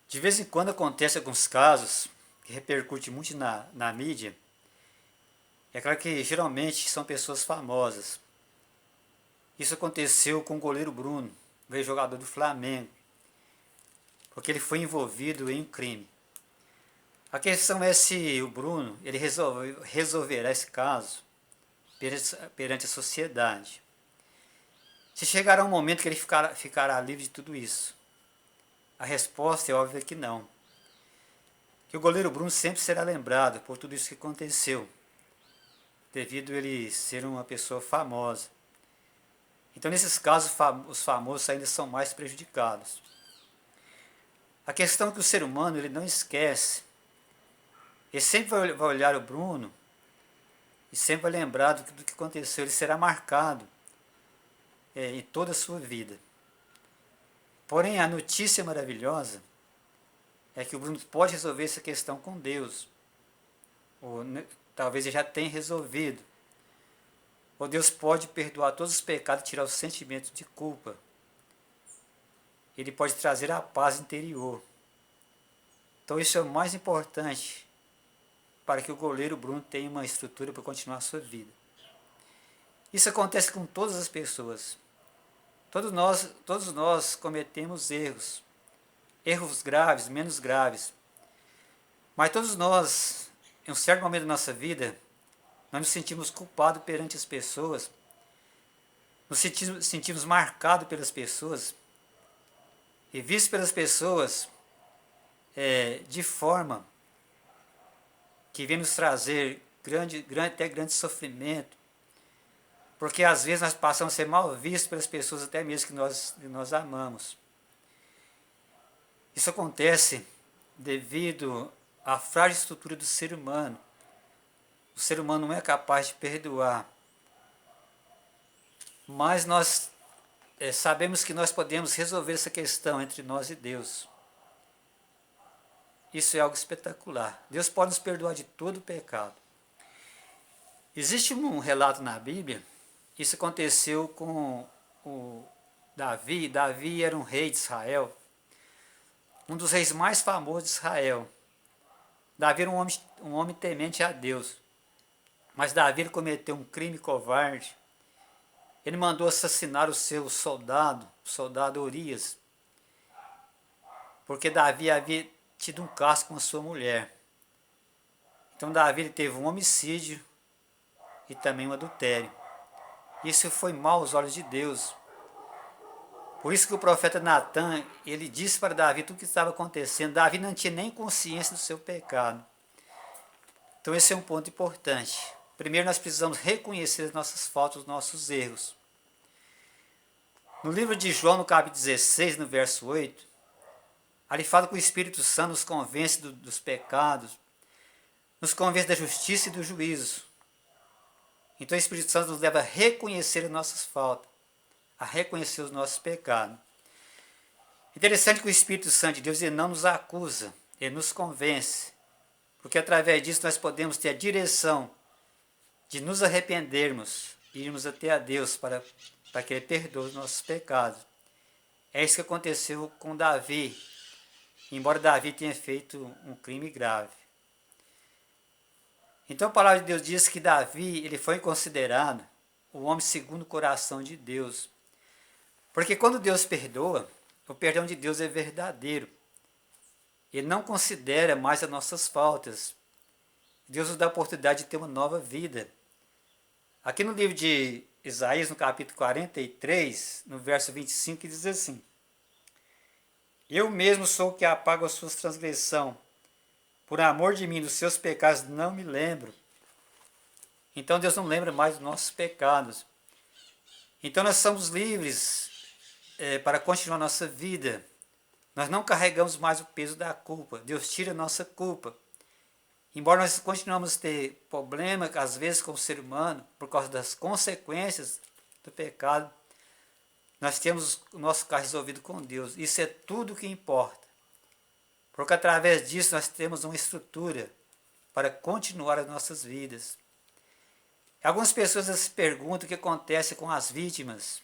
De vez em quando acontece alguns casos que repercutem muito na mídia. É claro que geralmente são pessoas famosas. Isso aconteceu com o goleiro Bruno, o ex-jogador do Flamengo, porque ele foi envolvido em um crime. A questão é se o Bruno ele resolverá esse caso perante a sociedade. Se chegará um momento que ele ficará livre de tudo isso. A resposta é óbvia que não. Que o goleiro Bruno sempre será lembrado por tudo isso que aconteceu, devido a ele ser uma pessoa famosa. Então, nesses casos, os famosos ainda são mais prejudicados. A questão é que o ser humano ele não esquece. Ele sempre vai olhar o Bruno e sempre vai lembrar do que aconteceu. Ele será marcado em toda a sua vida. Porém, a notícia maravilhosa é que o Bruno pode resolver essa questão com Deus. Ou talvez ele já tenha resolvido. Ou Deus pode perdoar todos os pecados e tirar o sentimento de culpa. Ele pode trazer a paz interior. Então isso é o mais importante para que o goleiro Bruno tenha uma estrutura para continuar a sua vida. Isso acontece com todas as pessoas. Todos nós cometemos erros. Erros graves, menos graves. Mas todos nós, em um certo momento da nossa vida, nós nos sentimos culpados perante as pessoas, nos sentimos marcados pelas pessoas e vistos pelas pessoas de forma que vem nos trazer até grande sofrimento, porque às vezes nós passamos a ser mal vistos pelas pessoas até mesmo que nós amamos. Isso acontece devido à frágil estrutura do ser humano. O ser humano não é capaz de perdoar, mas nós sabemos que nós podemos resolver essa questão entre nós e Deus. Isso é algo espetacular. Deus pode nos perdoar de todo o pecado. Existe um relato na Bíblia, isso aconteceu com o Davi. Davi era um rei de Israel, um dos reis mais famosos de Israel. Davi era um homem temente a Deus, mas Davi cometeu um crime covarde. Ele mandou assassinar o seu soldado, o soldado Urias, porque Davi havia tido um caso com a sua mulher. Então Davi teve um homicídio e também um adultério. Isso foi mal aos olhos de Deus. Por isso que o profeta Natan, ele disse para Davi tudo o que estava acontecendo. Davi não tinha nem consciência do seu pecado. Então esse é um ponto importante. Primeiro nós precisamos reconhecer as nossas faltas, os nossos erros. No livro de João, no capítulo 16, no verso 8, ali fala que o Espírito Santo nos convence dos pecados, nos convence da justiça e do juízo. Então o Espírito Santo nos leva a reconhecer as nossas faltas, a reconhecer os nossos pecados. Interessante que o Espírito Santo de Deus ele não nos acusa, ele nos convence, porque através disso nós podemos ter a direção de nos arrependermos e irmos até a Deus para que Ele perdoe os nossos pecados. É isso que aconteceu com Davi, embora Davi tenha feito um crime grave. Então a palavra de Deus diz que Davi ele foi considerado o homem segundo o coração de Deus. Porque quando Deus perdoa, o perdão de Deus é verdadeiro. Ele não considera mais as nossas faltas. Deus nos dá a oportunidade de ter uma nova vida. Aqui no livro de Isaías, no capítulo 43, no verso 25, diz assim: Eu mesmo sou o que apago as suas transgressões. Por amor de mim, dos seus pecados não me lembro. Então Deus não lembra mais dos nossos pecados. Então nós somos livres para continuar nossa vida. Nós não carregamos mais o peso da culpa. Deus tira a nossa culpa. Embora nós continuemos a ter problemas, às vezes, com o ser humano, por causa das consequências do pecado, nós temos o nosso caso resolvido com Deus. Isso é tudo o que importa. Porque através disso nós temos uma estrutura para continuar as nossas vidas. Algumas pessoas se perguntam o que acontece com as vítimas.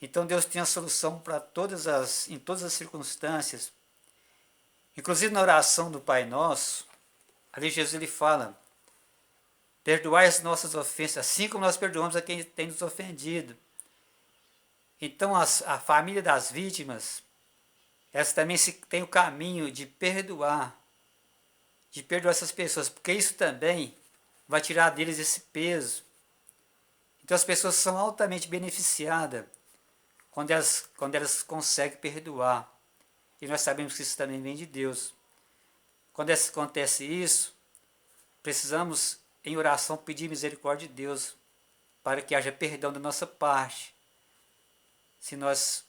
Então Deus tem a solução para em todas as circunstâncias. Inclusive na oração do Pai Nosso, ali Jesus ele fala: perdoai as nossas ofensas, assim como nós perdoamos a quem tem nos ofendido. Então a família das vítimas, elas também tem o caminho de perdoar essas pessoas, porque isso também vai tirar deles esse peso. Então as pessoas são altamente beneficiadas quando elas conseguem perdoar. E nós sabemos que isso também vem de Deus. Quando acontece isso, precisamos, em oração, pedir misericórdia de Deus, para que haja perdão da nossa parte, se nós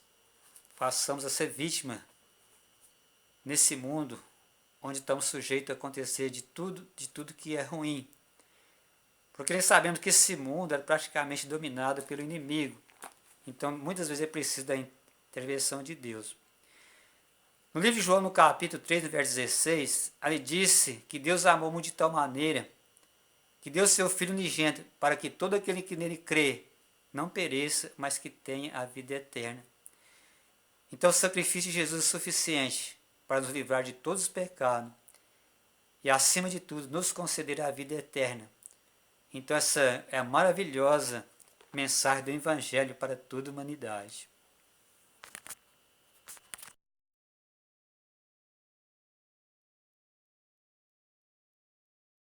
passamos a ser vítima nesse mundo, onde estamos sujeitos a acontecer de tudo que é ruim. Porque nós sabemos que esse mundo é praticamente dominado pelo inimigo. Então, muitas vezes é preciso da intervenção de Deus. No livro de João, no capítulo 3, no verso 16, ele disse que Deus amou muito de tal maneira que deu seu Filho unigênito para que todo aquele que nele crê não pereça, mas que tenha a vida eterna. Então, o sacrifício de Jesus é suficiente para nos livrar de todos os pecados e, acima de tudo, nos conceder a vida eterna. Então, essa é a maravilhosa mensagem do Evangelho para toda a humanidade.